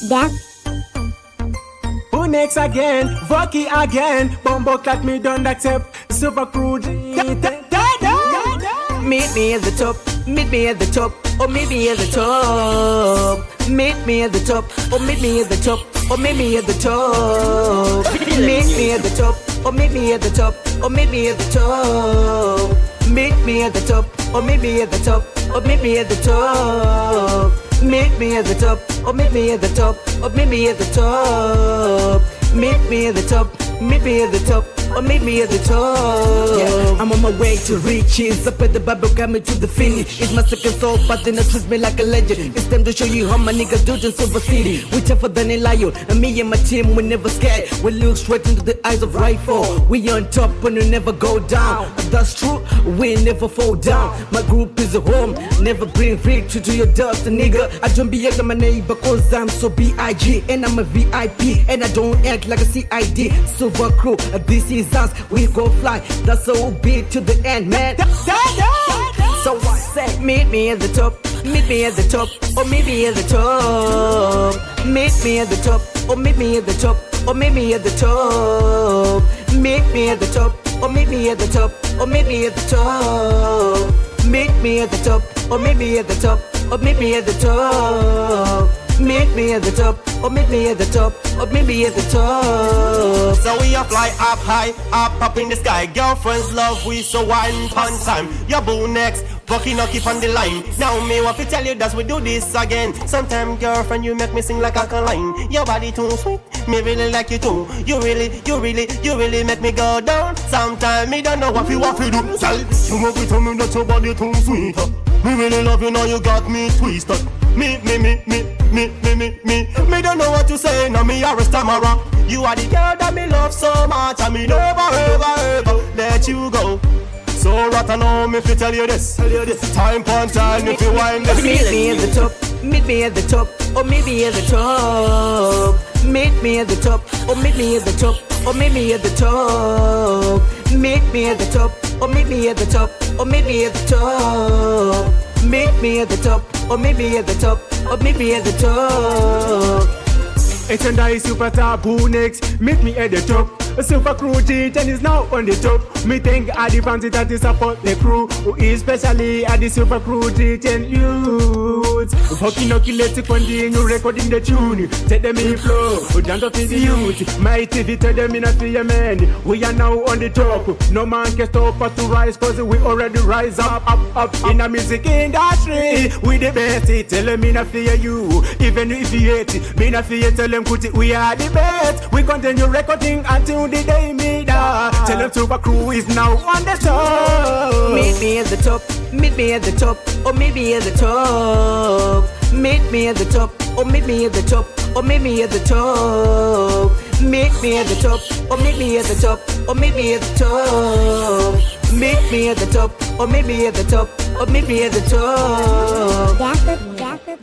That. Who next again? Voki again. Bumbo clap me don't accept. Super crude. Meet me at the top, meet me at the top, or meet me at the top. Meet me at the top, or meet me at the top, or meet me at the top. Meet me at the top, or meet me at the top, or meet me at the top. Meet me at the top, or meet me at the top, or meet me at the top. Meet me at the top, or meet me at the top, or meet me at the top. Meet me at the top, meet me at the top, or meet me at the top. Yeah, I'm on my way to riches. Up at the Bible, got me to the finish. It's my second soul, but then I treat me like a legend. It's time to show you how my niggas do in Silver City. We tougher than a lion, and me and my team, we never scared. We look straight into the eyes of rifle. We on top and we never go down. That's true, we never fall down. My group is a home, never bring victory to your dust, nigga. I don't be acting my neighbor cause I'm so B.I.G. And I'm a VIP, and I don't act like a CID. Silver crew, this is us, we go fly. That's so big to the end, man. So I say, meet me at the top, meet me at the top, or meet me at the top. Meet me at the top, or meet me at the top, or meet me at the top. Meet me at the top, or meet me at the top, or meet me at the top. Meet me at the top, or meet me at the top, or meet me at the top. Meet me at the top, or meet me at the top, or meet me at the top. So we a fly up high, up in the sky. Girlfriends love we so one pun time. Your boo next, fucking up keep on the line. Now me want to tell you that we do this again. Sometime girlfriend you make me sing like a line. Your body too sweet, me really like you too. You really make me go down. Sometime me don't know what you do. Tell you want to tell me that your body too sweet. Me really love you now, you got me twisted. Me don't know what to say, now me are a stammerer. You are the girl that me love so much, and me never ever let you go. So right now, me fi tell you this. Time upon time, if you wind this. Meet me at the top, meet me at the top, or meet me at the top. Meet me at the top, or meet me at the top, or meet me at the top. Meet me at the top, or meet me at the top, or meet me at the top. Meet me at the top, or meet me at the top, or meet me at the top. It's a nice super taboo next. Meet me at the top. A super crew G10 is now on the top. Me think I the fancy that is support the crew, especially at the super crew G10 youths. Fucking okay, let's continue recording the tune. Take them in flow, down to the youth. My TV tell them in a fear man. We are now on the top. No man can stop us to rise, cause we already rise up in the music industry. We the best, tell them in a fear you. Even if you hate it, me not fear, tell them we are the best. We continue recording until the day me die. Tell them super crew is now on the top. Meet me at the top, meet me at the top, or meet me at the top. Meet me at the top, or meet me at the top, or meet me at the top. Meet me at the top, or meet me at the top, or meet me at the top. Meet me at the top, or meet me at the top, or meet me at the top. That's it.